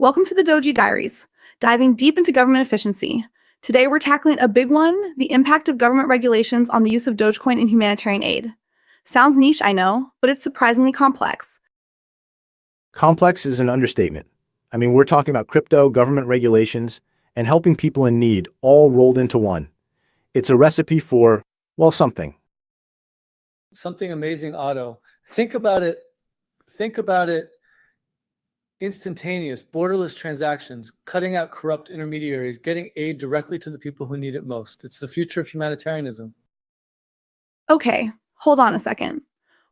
Welcome to the DOGE Diaries, diving deep into government efficiency. Today we're tackling a big one, the impact of government regulations on the use of Dogecoin in humanitarian aid. Sounds niche, I know, but it's surprisingly complex. Complex is an understatement. We're talking about crypto, government regulations, and helping people in need all rolled into one. It's a recipe for, well, something. Something amazing, Otto. Think about it. Instantaneous, borderless transactions, cutting out corrupt intermediaries, getting aid directly to the people who need it most. It's the future of humanitarianism. Okay, hold on a second.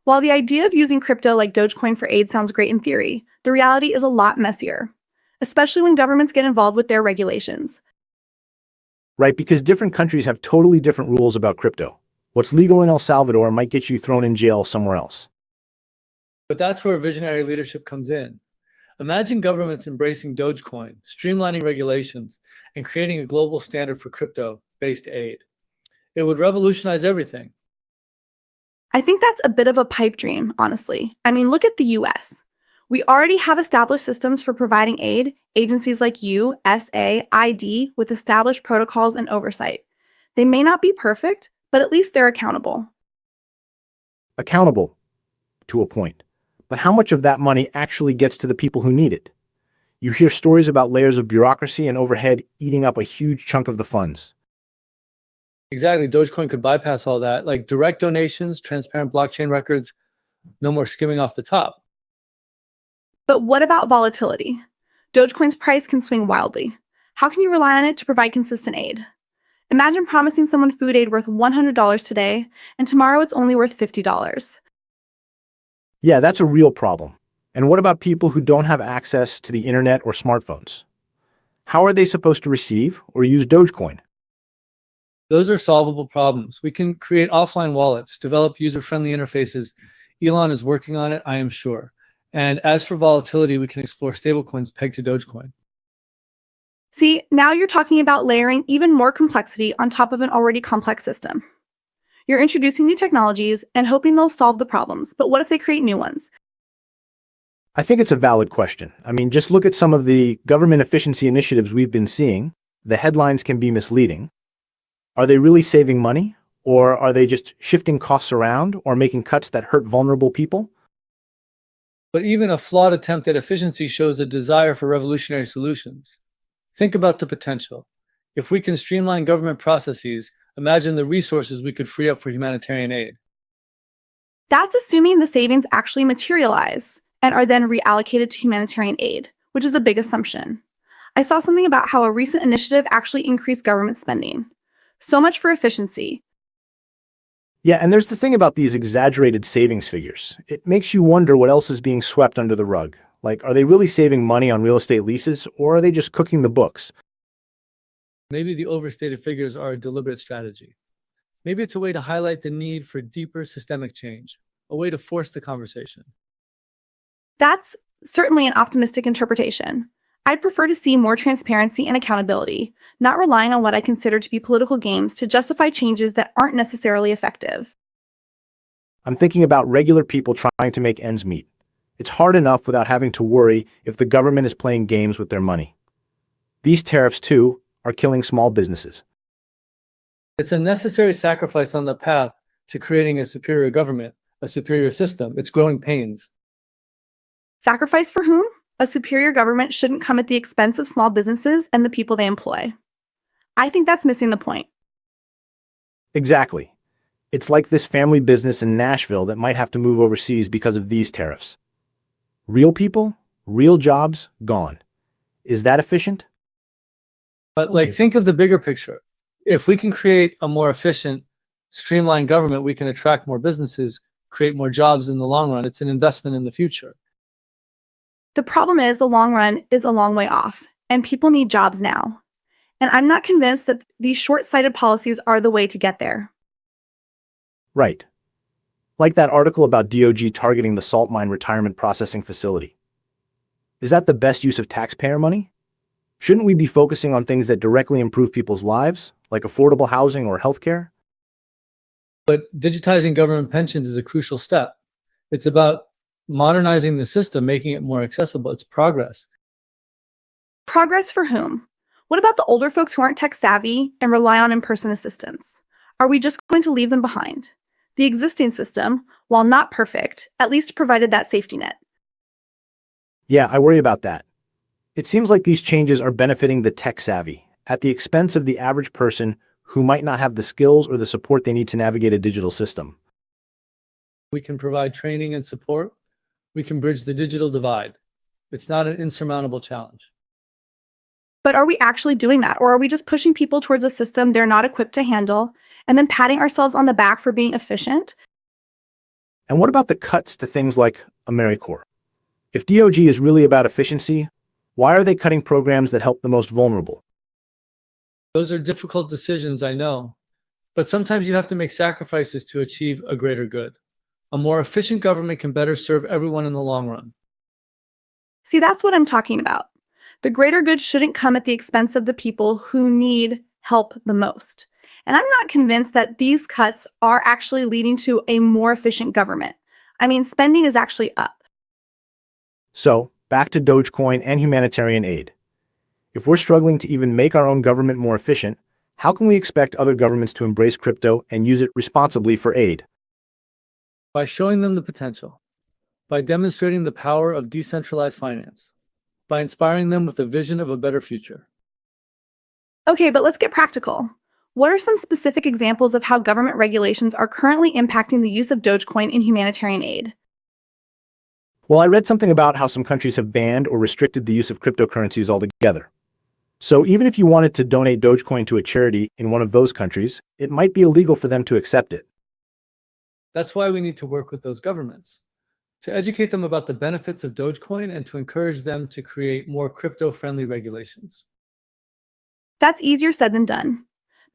While the idea of using crypto like Dogecoin for aid sounds great in theory, the reality is a lot messier, especially when governments get involved with their regulations. Right, because different countries have totally different rules about crypto. What's legal in El Salvador might get you thrown in jail somewhere else. But that's where visionary leadership comes in. Imagine governments embracing Dogecoin, streamlining regulations, and creating a global standard for crypto-based aid. It would revolutionize everything. I think that's a bit of a pipe dream, honestly. Look at the US. We already have established systems for providing aid, agencies like USAID with established protocols and oversight. They may not be perfect, but at least they're accountable. Accountable, to a point. But how much of that money actually gets to the people who need it? You hear stories about layers of bureaucracy and overhead eating up a huge chunk of the funds. Exactly. Dogecoin could bypass all that, like direct donations, transparent blockchain records, no more skimming off the top. But what about volatility? Dogecoin's price can swing wildly. How can you rely on it to provide consistent aid? Imagine promising someone food aid worth $100 today, and tomorrow it's only worth $50. Yeah, that's a real problem. And what about people who don't have access to the internet or smartphones? How are they supposed to receive or use Dogecoin? Those are solvable problems. We can create offline wallets, develop user-friendly interfaces. Elon is working on it, I am sure. And as for volatility, we can explore stablecoins pegged to Dogecoin. See, now you're talking about layering even more complexity on top of an already complex system. You're introducing new technologies and hoping they'll solve the problems, but what if they create new ones? I think it's a valid question. Just look at some of the government efficiency initiatives we've been seeing. The headlines can be misleading. Are they really saving money? Or are they just shifting costs around or making cuts that hurt vulnerable people? But even a flawed attempt at efficiency shows a desire for revolutionary solutions. Think about the potential. If we can streamline government processes, imagine the resources we could free up for humanitarian aid. That's assuming the savings actually materialize and are then reallocated to humanitarian aid, which is a big assumption. I saw something about how a recent initiative actually increased government spending. So much for efficiency. Yeah, and there's the thing about these exaggerated savings figures. It makes you wonder what else is being swept under the rug. Like, are they really saving money on real estate leases, or are they just cooking the books? Maybe the overstated figures are a deliberate strategy. Maybe it's a way to highlight the need for deeper systemic change, a way to force the conversation. That's certainly an optimistic interpretation. I'd prefer to see more transparency and accountability, not relying on what I consider to be political games to justify changes that aren't necessarily effective. I'm thinking about regular people trying to make ends meet. It's hard enough without having to worry if the government is playing games with their money. These tariffs, too, are killing small businesses. It's a necessary sacrifice on the path to creating a superior government, a superior system. It's growing pains. Sacrifice for whom? A superior government shouldn't come at the expense of small businesses and the people they employ. I think that's missing the point. Exactly. It's like this family business in Nashville that might have to move overseas because of these tariffs. Real people, real jobs, gone. Is that efficient? But think of the bigger picture. If we can create a more efficient, streamlined government, we can attract more businesses, create more jobs in the long run. It's an investment in the future. The problem is the long run is a long way off, and people need jobs now. And I'm not convinced that these short-sighted policies are the way to get there. Right. Like that article about DOGE targeting the salt mine retirement processing facility. Is that the best use of taxpayer money? Shouldn't we be focusing on things that directly improve people's lives, like affordable housing or healthcare? But digitizing government pensions is a crucial step. It's about modernizing the system, making it more accessible. It's progress. progress for whom? What about the older folks who aren't tech savvy and rely on in-person assistance? Are we just going to leave them behind? The existing system, while not perfect, at least provided that safety net. Yeah, I worry about that. It seems like these changes are benefiting the tech savvy at the expense of the average person who might not have the skills or the support they need to navigate a digital system. We can provide training and support. We can bridge the digital divide. It's not an insurmountable challenge. But are we actually doing that? Or are we just pushing people towards a system they're not equipped to handle and then patting ourselves on the back for being efficient? And what about the cuts to things like AmeriCorps? If DOGE is really about efficiency, why are they cutting programs that help the most vulnerable? Those are difficult decisions, I know. But sometimes you have to make sacrifices to achieve a greater good. A more efficient government can better serve everyone in the long run. See, that's what I'm talking about. The greater good shouldn't come at the expense of the people who need help the most. And I'm not convinced that these cuts are actually leading to a more efficient government. I mean, spending is actually up. So, back to Dogecoin and humanitarian aid. If we're struggling to even make our own government more efficient, how can we expect other governments to embrace crypto and use it responsibly for aid? By showing them the potential, by demonstrating the power of decentralized finance, by inspiring them with a vision of a better future. Okay, but let's get practical. What are some specific examples of how government regulations are currently impacting the use of Dogecoin in humanitarian aid? Well, I read something about how some countries have banned or restricted the use of cryptocurrencies altogether. So even if you wanted to donate Dogecoin to a charity in one of those countries, it might be illegal for them to accept it. That's why we need to work with those governments, to educate them about the benefits of Dogecoin and to encourage them to create more crypto-friendly regulations. That's easier said than done.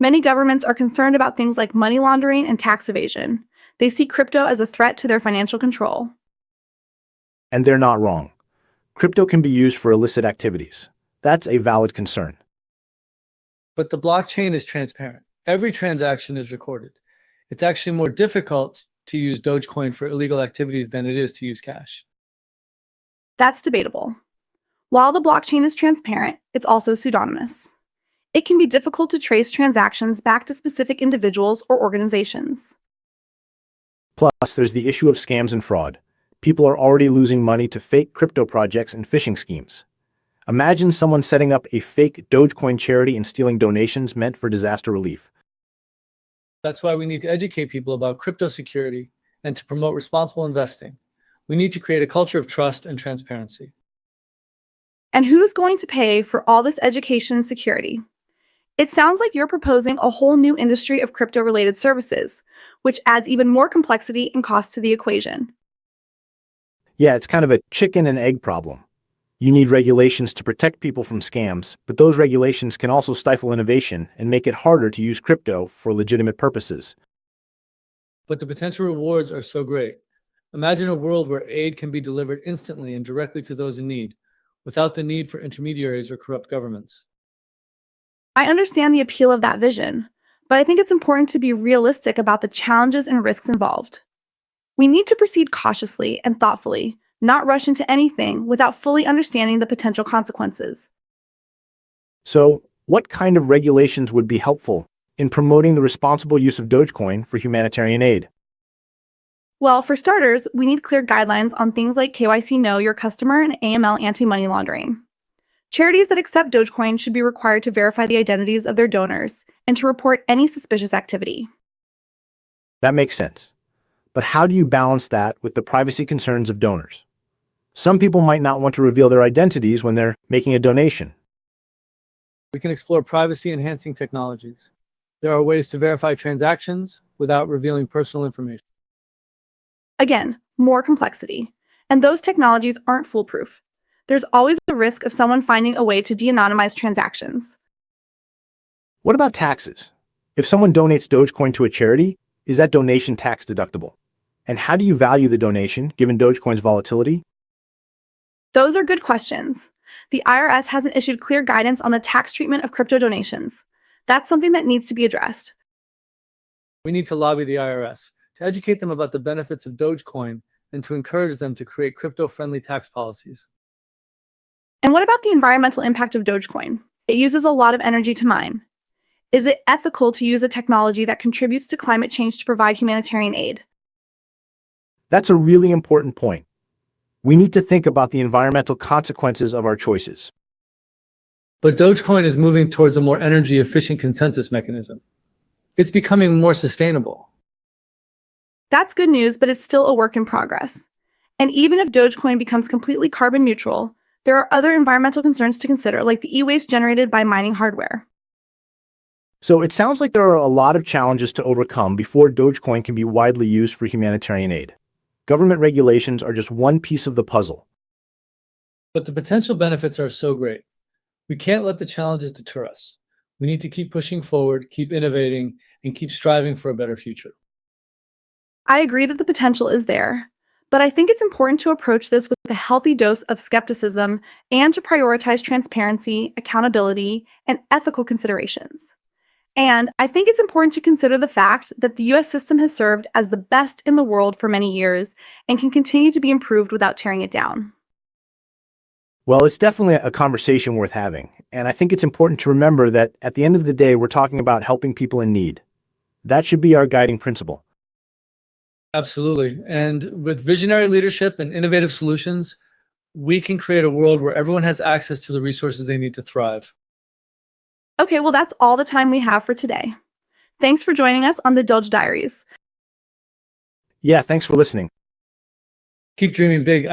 Many governments are concerned about things like money laundering and tax evasion. They see crypto as a threat to their financial control. And they're not wrong. Crypto can be used for illicit activities. That's a valid concern. But the blockchain is transparent. Every transaction is recorded. It's actually more difficult to use Dogecoin for illegal activities than it is to use cash. That's debatable. While the blockchain is transparent, it's also pseudonymous. It can be difficult to trace transactions back to specific individuals or organizations. Plus, there's the issue of scams and fraud. People are already losing money to fake crypto projects and phishing schemes. Imagine someone setting up a fake Dogecoin charity and stealing donations meant for disaster relief. That's why we need to educate people about crypto security and to promote responsible investing. We need to create a culture of trust and transparency. And who's going to pay for all this education and security? It sounds like you're proposing a whole new industry of crypto-related services, which adds even more complexity and cost to the equation. Yeah, it's kind of a chicken and egg problem. You need regulations to protect people from scams, but those regulations can also stifle innovation and make it harder to use crypto for legitimate purposes. But the potential rewards are so great. Imagine a world where aid can be delivered instantly and directly to those in need, without the need for intermediaries or corrupt governments. I understand the appeal of that vision, but I think it's important to be realistic about the challenges and risks involved. We need to proceed cautiously and thoughtfully, not rush into anything without fully understanding the potential consequences. So, what kind of regulations would be helpful in promoting the responsible use of Dogecoin for humanitarian aid? Well, for starters, we need clear guidelines on things like KYC Know Your Customer and AML anti-money laundering. Charities that accept Dogecoin should be required to verify the identities of their donors and to report any suspicious activity. That makes sense. But how do you balance that with the privacy concerns of donors? Some people might not want to reveal their identities when they're making a donation. We can explore privacy-enhancing technologies. There are ways to verify transactions without revealing personal information. Again, more complexity. And those technologies aren't foolproof. There's always the risk of someone finding a way to de-anonymize transactions. What about taxes? If someone donates Dogecoin to a charity, is that donation tax deductible? And how do you value the donation given Dogecoin's volatility? Those are good questions. The IRS hasn't issued clear guidance on the tax treatment of crypto donations. That's something that needs to be addressed. We need to lobby the IRS to educate them about the benefits of Dogecoin and to encourage them to create crypto-friendly tax policies. And what about the environmental impact of Dogecoin? It uses a lot of energy to mine. Is it ethical to use a technology that contributes to climate change to provide humanitarian aid? That's a really important point. We need to think about the environmental consequences of our choices. But Dogecoin is moving towards a more energy-efficient consensus mechanism. It's becoming more sustainable. That's good news, but it's still a work in progress. And even if Dogecoin becomes completely carbon neutral, there are other environmental concerns to consider, like the e-waste generated by mining hardware. So it sounds like there are a lot of challenges to overcome before Dogecoin can be widely used for humanitarian aid. Government regulations are just one piece of the puzzle. But the potential benefits are so great. We can't let the challenges deter us. We need to keep pushing forward, keep innovating, and keep striving for a better future. I agree that the potential is there, but I think it's important to approach this with a healthy dose of skepticism and to prioritize transparency, accountability, and ethical considerations. And I think it's important to consider the fact that the US system has served as the best in the world for many years and can continue to be improved without tearing it down. Well, it's definitely a conversation worth having, and I think it's important to remember that at the end of the day, we're talking about helping people in need. That should be our guiding principle. Absolutely. And with visionary leadership and innovative solutions, we can create a world where everyone has access to the resources they need to thrive. Okay, well, that's all the time we have for today. Thanks for joining us on the DOGE Diaries. Yeah, thanks for listening. Keep dreaming big.